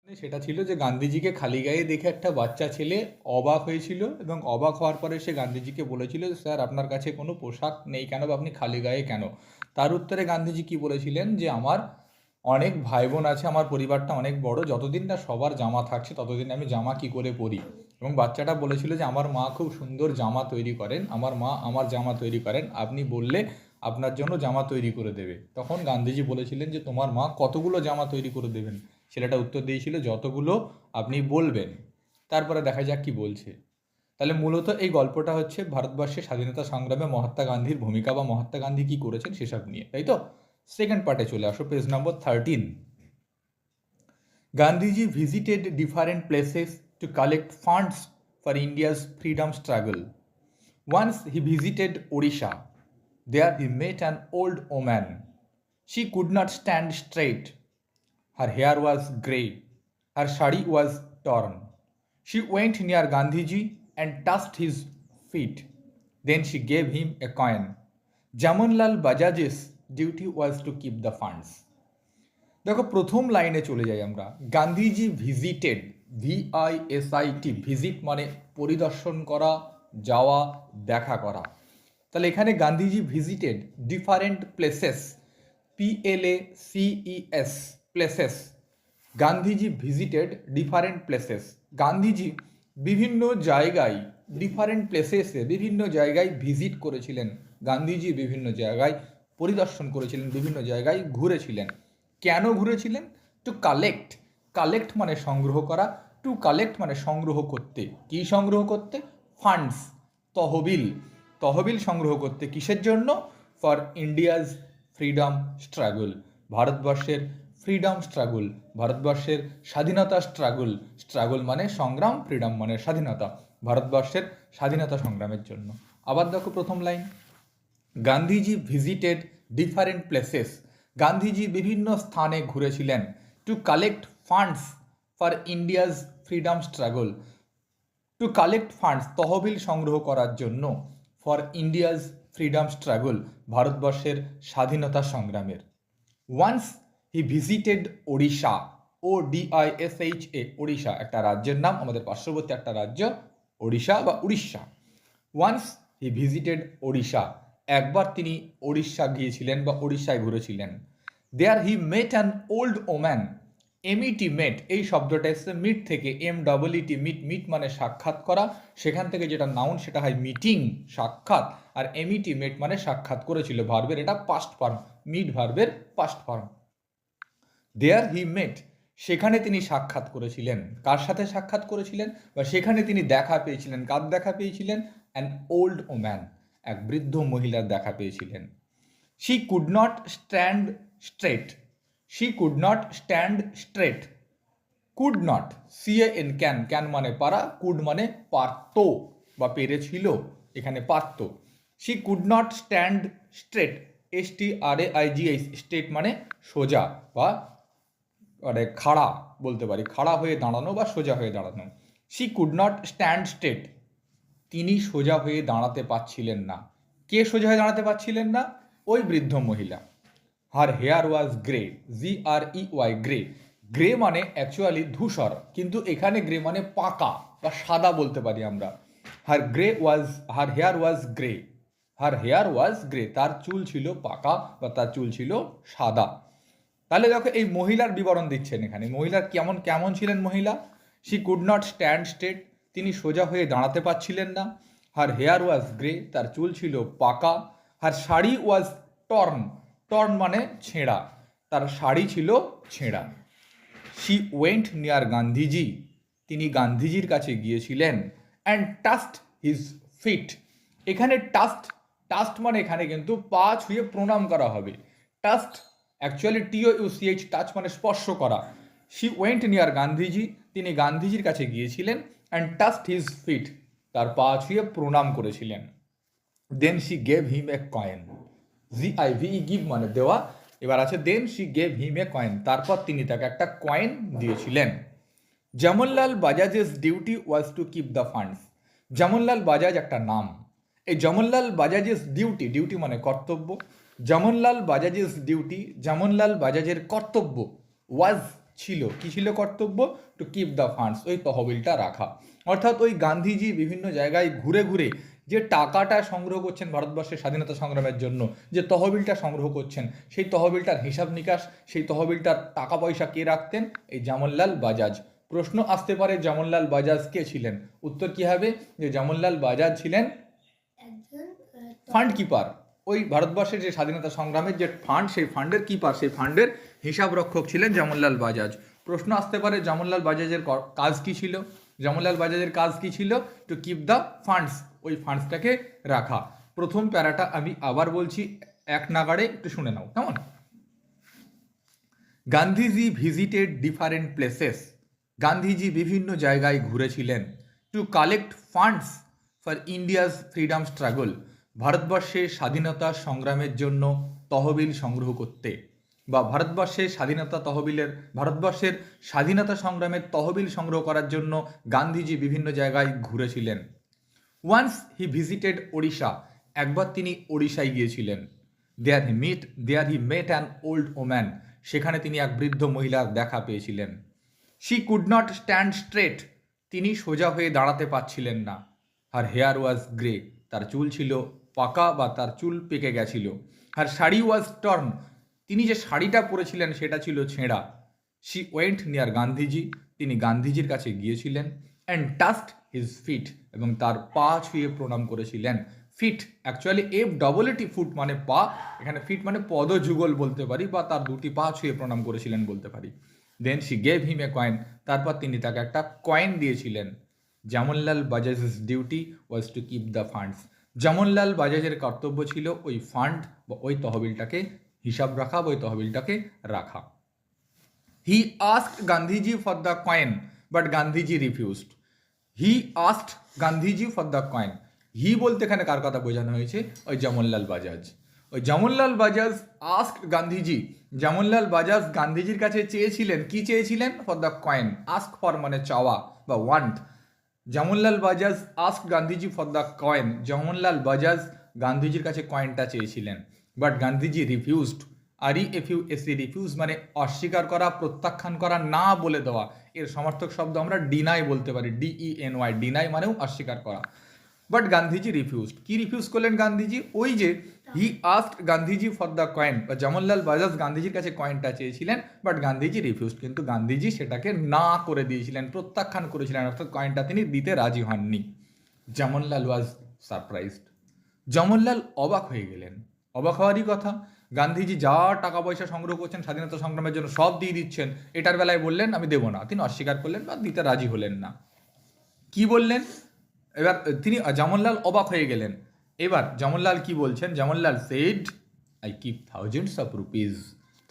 সেটা ছিল যে গান্ধীজিকে খালি গায়ে দেখে একটা বাচ্চা ছেলে অবাক হয়েছিল এবং অবাক হওয়ার পরে সে গান্ধীজিকে বলেছিল যে স্যার আপনার কাছে কোনো পোশাক নেই কেন বা আপনি খালি গায়ে কেন। তার উত্তরে গান্ধীজি কি বলেছিলেন যে আমার অনেক ভাই বোন আছে, আমার পরিবারটা অনেক বড়, যতদিন না সবার জামা থাকছে ততদিন আমি জামা কি করে পরি। এবং বাচ্চাটা বলেছিল যে আমার মা খুব সুন্দর জামা তৈরি করেন, আমার মা আমার জামা তৈরি করেন, আপনি বললে আপনার জন্য জামা তৈরি করে দেবে। তখন গান্ধীজি বলেছিলেন যে তোমার মা কতগুলো জামা তৈরি করে দেবেন। ছেলেটা উত্তর দিয়েছিল যতগুলো আপনি বলবেন। তারপরে দেখা যাক কি বলছে। তাহলে মূলত এই গল্পটা হচ্ছে ভারতবর্ষের স্বাধীনতা সংগ্রামে মহাত্মা গান্ধীর ভূমিকা বা মহাত্মা গান্ধী কি করেছেন সেসব নিয়ে, তাই তো। সেকেন্ড পার্টে চলে আসো, page number 13। Gandhiji visited different places two collect funds for India's freedom struggle. Once he visited Odisha. There he met an old woman. She could not stand straight. Her hair was grey. Her sari was torn. She went near Gandhiji and touched his feet. Then she gave him a coin. Jamunlal Bajaj's duty was to keep the funds. দেখো প্রথম লাইনে চলে যাই আমরা। Gandhiji visited, VISIT, visit মানে পরিদর্শন করা, যাওয়া, দেখা করা। তাহলে এখানে Gandhiji visited different places, PLACES, places. Gandhiji visited different places. Gandhiji বিভিন্ন জায়গায়, ডিফারেন্ট প্লেসেসে বিভিন্ন জায়গায় ভিজিট করেছিলেন। গান্ধীজি বিভিন্ন জায়গায় পরিদর্শন করেছিলেন, বিভিন্ন জায়গায় ঘুরেছিলেন। কেন ঘুরেছিলেন? টু কালেক্ট, কালেক্ট মানে সংগ্রহ করা, টু কালেক্ট মানে সংগ্রহ করতে। কি সংগ্রহ করতে? ফান্ডস, তহবিল। তহবিল সংগ্রহ করতে কিসের জন্য? ফর ইন্ডিয়াজ ফ্রিডম স্ট্রাগল, ভারতবর্ষের ফ্রিডম স্ট্রাগল, ভারতবর্ষের স্বাধীনতা স্ট্রাগল। স্ট্রাগল মানে সংগ্রাম, ফ্রিডম মানে স্বাধীনতা, ভারতবর্ষের স্বাধীনতা সংগ্রামের জন্য। আবার দেখো প্রথম line, Gandhiji visited different places. Gandhiji বিভিন্ন স্থানে ঘুরেছিলেন। To collect funds for India's freedom struggle, to collect funds তহবিল সংগ্রহ করার জন্য, ফর ইন্ডিয়াজ ফ্রিডম স্ট্রাগল ভারতবর্ষের স্বাধীনতা সংগ্রামের। Once he visited Odisha, ODISHA, Odisha একটা রাজ্যের নাম, আমাদের পার্শ্ববর্তী একটা রাজ্য ওড়িশা বা Orissa. Once he visited Odisha, একবার তিনি ওড়িশা গিয়েছিলেন বা ওড়িশায় ঘুরেছিলেন। There he met an old woman. MET, met, এই শব্দটা এসছে মিট থেকে, MEET, মিট, মিট মানে সাক্ষাৎ করা, সেখান থেকে যেটা নাউন সেটা হয় মিটিং, সাক্ষাৎ। আর MET, মেট মানে সাক্ষাৎ করেছিল, ভার্বের এটা পাস্ট ফর্ম, মিট ভার্বের পাস্ট ফর্ম। দেয়ার হি মেট, সেখানে তিনি সাক্ষাৎ করেছিলেন। কার সাথে সাক্ষাৎ করেছিলেন? বা সেখানে তিনি দেখা পেয়েছিলেন। কার দেখা পেয়েছিলেন? অ্যান ওল্ড ওম্যান, এক বৃদ্ধ মহিলার দেখা পেয়েছিলেন। She could not stand straight, she could not stand straight, could not, CAN, can, can মানে পারা, কুড মানে পারত বা পেরেছিল, এখানে পারত। She could not stand straight, STRAIGH, straight মানে সোজা বা মানে খাড়া বলতে পারি, খাড়া হয়ে দাঁড়ানো বা সোজা হয়ে দাঁড়ানো। She could not stand straight, তিনি সোজা হয়ে দাঁড়াতে পারছিলেন না। কে সোজা হয়ে দাঁড়াতে পারছিলেন না? ওই বৃদ্ধ মহিলা। হার হেয়ার ওয়াজ গ্রে, GREY, গ্রে। গ্রে মানে অ্যাকচুয়ালি ধূসর, কিন্তু এখানে গ্রে মানে পাকা বা সাদা বলতে পারি আমরা। হার হেয়ার ওয়াজ গ্রে, হার হেয়ার ওয়াজ গ্রে, তার চুল ছিল পাকা বা তার চুল ছিল সাদা। তাহলে দেখো এই মহিলার বিবরণ দিচ্ছেন এখানে। মহিলার কেমন কেমন ছিলেন মহিলা? She could not stand straight, তিনি সোজা হয়ে দাঁড়াতে পারছিলেন না। হার হেয়ার ওয়াজ গ্রে, তার চুল ছিল পাকা। হার শাড়ি ওয়াজ টর্ন, টর্ন মানে ছেঁড়া, তার শাড়ি ছিল ছেঁড়া। শি ওয়েন্ট নিয়ার গান্ধীজি, তিনি গান্ধীজির কাছে গিয়েছিলেন। অ্যান্ড টাস্ট হিজ ফিট, এখানে টাস্ট, টাস্ট মানে এখানে কিন্তু পা ছুঁয়ে প্রণাম করা হবে। টাস্ট অ্যাকচুয়ালি TOUCH, টাচ মানে স্পর্শ করা। শি ওয়েন্ট নিয়ার গান্ধীজি, তিনি গান্ধীজির কাছে গিয়েছিলেন। অ্যান্ড টাস্ট হিজ ফিট, তার পা ছুঁয়ে প্রণাম করেছিলেন। Then she gave him a coin, GIVE, give মানে দেওয়া। এবার আছে then she gave him a coin, তারপর তিনি তাকে একটা কয়েন দিয়েছিলেন। Jamnalal Bajaj's duty was to keep the funds. Jamnalal Bajaj একটা নাম। এই জামনলাল বাজাজেস ডিউটি, ডিউটি মানে কর্তব্য। জামনলাল বাজাজেস ডিউটি, জামনলাল বাজাজের কর্তব্য, ওয়াজ ছিল, কি ছিল কর্তব্য? টু কিপ দ্য ফান্ডস, ওই তহবিলটা রাখা। অর্থাৎ ওই গান্ধীজি বিভিন্ন জায়গায় ঘুরে ঘুরে যে টাকাটা সংগ্রহ করছেন ভারতবর্ষের স্বাধীনতা সংগ্রামের জন্য, যে তহবিলটা সংগ্রহ করছেন, সেই তহবিলটার হিসাব নিকাশ, সেই তহবিলটার টাকা পয়সা কে রাখতেন? এই জামনলাল বাজাজ। প্রশ্ন আসতে পারে জামনলাল বাজাজ কে ছিলেন? উত্তর কি হবে? যে জামনলাল বাজাজ ছিলেন ফান্ড কিপার। ওই ভারতবর্ষের যে স্বাধীনতা সংগ্রামের যে ফান্ড, সেই ফান্ডের কিপার, সেই ফান্ডের হিসাব রক্ষক ছিলেন জামনলাল বাজাজ। প্রশ্ন আসতে পারে জামনলাল বাজাজের কাজ কি ছিল? জামনলাল বাজাজের কাজ কি ছিল? টু কিপ দ্য ফান্ডস, ওই ফান্ডসটাকে রাখা। প্রথম প্যারাটা আমি আবার বলছি, এক নাগাড়ে একটু শুনে নাও, কেমন? Gandhiji visited different places, Gandhiji বিভিন্ন জায়গায় ঘুরেছিলেন। To collect funds for India's freedom struggle, ভারতবর্ষের স্বাধীনতা সংগ্রামের জন্য তহবিল সংগ্রহ করতে, বা ভারতবর্ষের স্বাধীনতা সংগ্রামের তহবিল সংগ্রহ করার জন্য গান্ধীজি বিভিন্ন জায়গায় ঘুরেছিলেন। ওয়ান্স হি ভিজিটেড ওড়িশা, একবার তিনি ওড়িশায় গিয়েছিলেন। দেয়ার he met an old woman, সেখানে তিনি এক বৃদ্ধ মহিলার দেখা পেয়েছিলেন। She could not stand straight, তিনি সোজা হয়ে দাঁড়াতে পারছিলেন না। হার হেয়ার ওয়াজ গ্রে, তার চুল ছিল পাকা বা তার চুল পেকে গেছিল। হার শাড়ি ওয়াজ টর্ন, তিনি যে শাড়িটা পরেছিলেন সেটা ছিল ছেঁড়া। শি ওয়েন্ট নিয়ার গান্ধীজি, তিনি গান্ধীজির কাছে গিয়েছিলেন। অ্যান্ড টাচড হিজ ফিট, এবং তার পা ছুঁয়ে প্রণাম করেছিলেন। ফিট অ্যাকচুয়ালি FEET, ফুট মানে পা, এখানে ফিট মানে পদযুগল বলতে পারি, বা তার দুটি পা ছুঁয়ে প্রণাম করেছিলেন বলতে পারি। Then she gave him a coin, তারপর তিনি তাকে একটা কয়েন দিয়েছিলেন। Jamnalal Bajaj's duty was to keep the funds, Jamnalal বাজাজের কর্তব্য ছিল ওই ফান্ড বা ওই তহবিলটাকে হিসাব রাখা বা ওই তহবিলটাকে রাখা। He asked Gandhiji for the coin, but Gandhiji refused. He asked Gandhiji for the coin, he বলতে এখানে কার কথা বোঝানো হয়েছে? ওই জামনলাল বাজাজ। ওই জামনলাল বাজাজ আস্কড গান্ধীজি, জামনলাল বাজাজ গান্ধীজির কাছে চেয়েছিলেন, কি চেয়েছিলেন? For the coin, ask for মানে চাওয়া বা want. Jamnalal Bajaj asked Gandhiji for the coin, Jamnalal Bajaj গান্ধীজির কাছে কয়েনটা চেয়েছিলেন। But Gandhiji refused, REFUSE, refuse মানে অস্বীকার করা, প্রত্যাখ্যান করা, না বলে দেওয়া। এর সমর্থক শব্দ আমরা ডিনাই বলতে পারি, DENY, ডিনাই মানেও অস্বীকার করা। বাট গান্ধীজি রিফিউজড, কি রিফিউজ করলেন গান্ধীজি? ওই যে হি asked Gandhiji for the coin, বা জামনলাল বাজাজ গান্ধীজির কাছে কয়েনটা চেয়েছিলেন, বাট গান্ধীজি রিফিউজড, কিন্তু গান্ধীজি সেটাকে না করে দিয়েছিলেন, প্রত্যাখ্যান করেছিলেন, অর্থাৎ কয়েনটা তিনি দিতে রাজি হননি। জামনলাল ওয়াজ সারপ্রাইজড, জামনলাল অবাক হয়ে গেলেন। অবাক হওয়ারই কথা, গান্ধীজি যা টাকা পয়সা সংগ্রহ করছেন স্বাধীনতা সংগ্রামের জন্য সব দিয়ে দিচ্ছেন, এটার বেলায় বললেন আমি দেবো না, তিনি অস্বীকার করলেন বা দিতে রাজি হলেন না। কি বললেন? এবার তিনি জামনলাল অবাক হয়ে গেলেন। এবার জামনলাল কি বলছেন? Jamnalal said, I keep thousands of rupees,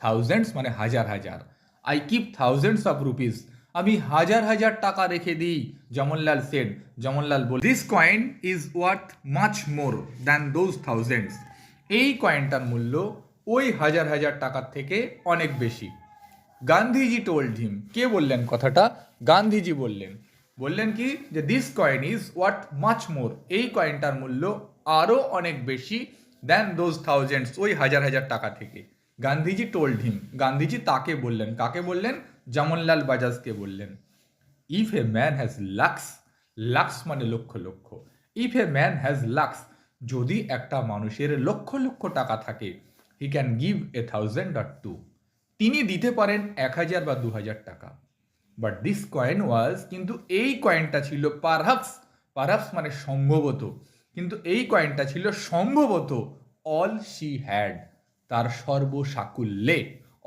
thousands মানে হাজার হাজার, I keep thousands of rupees, আমি হাজার হাজার টাকা রেখে দিই। জামনলাল সেড, জামনলাল বল, this coin is worth much more than those thousands, এই কয়েনটার মূল্য ওই হাজার হাজার টাকার থেকে অনেক বেশি। গান্ধীজি টোল্ড হিম, কে বললেন কথাটা? গান্ধীজি বললেন। বললেন কি? যে this coin is worth much মোর, এই কয়েনটার মূল্য আরও অনেক বেশি, দ্যান দোজ থাউজেন্ডস, ওই হাজার হাজার টাকা থেকে। গান্ধীজি টোল্ড হিম, গান্ধীজি তাকে বললেন। কাকে বললেন? জামনলাল বাজাজকে বললেন। If a man has lakhs, lakhs মানে লক্ষ লক্ষ, if a man has lakhs, যদি একটা মানুষের লক্ষ লক্ষ টাকা থাকে, হি ক্যান গিভ 1,000 or 2, তিনি দিতে পারেন 1,000 বা 2,000 টাকা। বাট দিস কয়েন ওয়াজ, কিন্তু এই কয়েনটা ছিল পারহাপস, পারহাপস মানে সম্ভবত, কিন্তু এই কয়েনটা ছিল সম্ভবত অল শি হ্যাড, তার সর্বসাকুল্যে।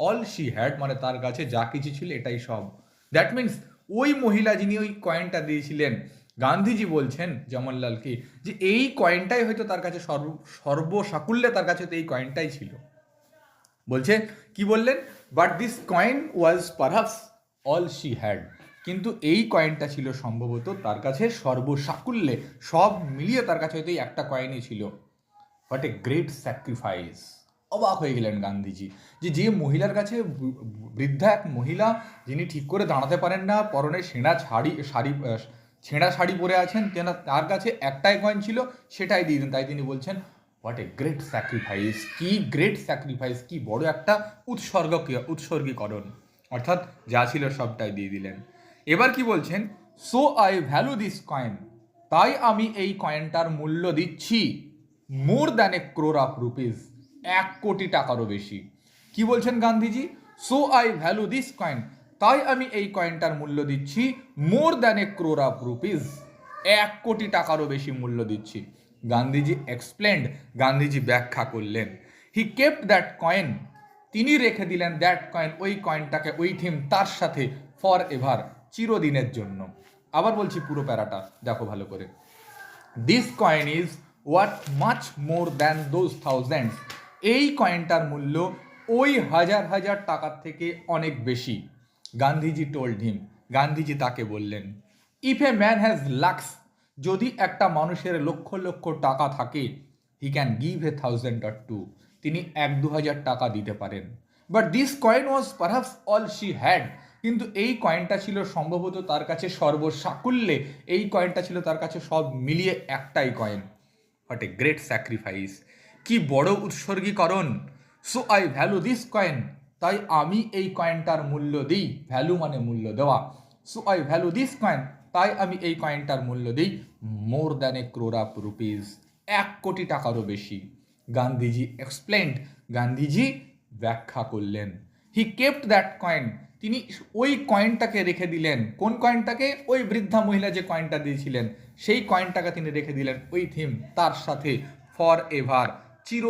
অল শি হ্যাড মানে তার কাছে যা কিছু ছিল এটাই সব। দ্যাট মিনস ওই মহিলা যিনি ওই কয়েনটা দিয়েছিলেন, গান্ধীজি বলছেন জামনলালকে যে এই কয়েনটাই হয়তো তার কাছে সর্বসাকুল্যে তার কাছে তো এই কয়েনটাই ছিল। বলছে কি বললেন? But this coin was perhaps all she had, কিন্তু এই কয়েনটা ছিল সম্ভবত তার কাছে সর্বসাকুল্যে, সব মিলিয়ে তার কাছে হয়তো এই একটা কয়েনই ছিল। হোয়াট এ গ্রেট স্যাক্রিফাইস, অবাক হয়ে গেলেন গান্ধীজি, যে মহিলার কাছে, বৃদ্ধা এক মহিলা যিনি ঠিক করে দাঁড়াতে পারেন না, পরনে ছেঁড়া শাড়ি পরে আছেন, তার কাছে একটাই কয়েন ছিল, সেটাই দিয়ে দেন। তাই তিনি বলছেন হোয়াট এ গ্রেট স্যাক্রিফাইস, কি গ্রেট স্যাক্রিফাইস, কি বড় একটা উৎসর্গীকরণ। অর্থাৎ যা ছিল সবটাই দিয়ে দিলেন। এবার কি বলছেন, so I value this coin, তাই আমি এই কয়েনটার মূল্য দিচ্ছি more than a crore of rupees, 1 কোটি টাকারও বেশি। কি বলছেন Gandhiji, so I value this coin, তাই আমি এই কয়েনটার মূল্য দিচ্ছি more than a crore of rupees, 1 কোটি টাকারও বেশি মূল্য দিচ্ছি। গান্ধীজি এক্সপ্লেন্ড, গান্ধীজি ব্যাখ্যা করলেন। হি কেপ্ট দ্যাট কয়েন, তিনি রেখে দিলেন দ্যাট কয়েন, ওই কয়েনটাকে, ওই থিম তার সাথে, ফর এভার, চিরদিনের জন্য। আবার বলছি পুরো প্যারাটা দেখো ভালো করে। This coin is worth much more than those thousands, এই কয়েনটার মূল্য ওই হাজার হাজার টাকার থেকে অনেক বেশি। গান্ধীজি টোল্ড হিম, গান্ধীজি তাকে বললেন, if a man has lakhs, যদি একটা মানুষের লক্ষ লক্ষ টাকা থাকে, he can give a 1000 or 2, তিনি 1-2 হাজার টাকা দিতে পারেন। But this coin was perhaps all she had, কিন্তু এই কয়েনটা ছিল সম্ভবত তার কাছে সর্বসাকুল্যে, এই কয়েনটা ছিল তার কাছে সব মিলিয়ে একটাই coin. What a great sacrifice, কি বড় উৎসর্গীকরণ। So I value this coin, তাই আমি এই কয়েনটার মূল্য দিই, ভ্যালু মানে মূল্য দেওয়া। So I value this coin, তাই আমি এই কয়েনটার মূল্য দিই more than a crore of rupees, 1 কোটি টাকারও বেশি। গান্ধীজি এক্সপ্লেন্ড, গান্ধীজি ব্যাখ্যা করলেন। হি কেপ্ট দ্যাট কয়েন, তিনি ওই কয়েনটাকে রেখে দিলেন। কোন কয়েনটাকে? ওই বৃদ্ধা মহিলা যে কয়েনটা দিয়েছিলেন সেই কয়েনটাকে তিনি রেখে দিলেন ওই থিম তার সাথে, ফর এভার, চির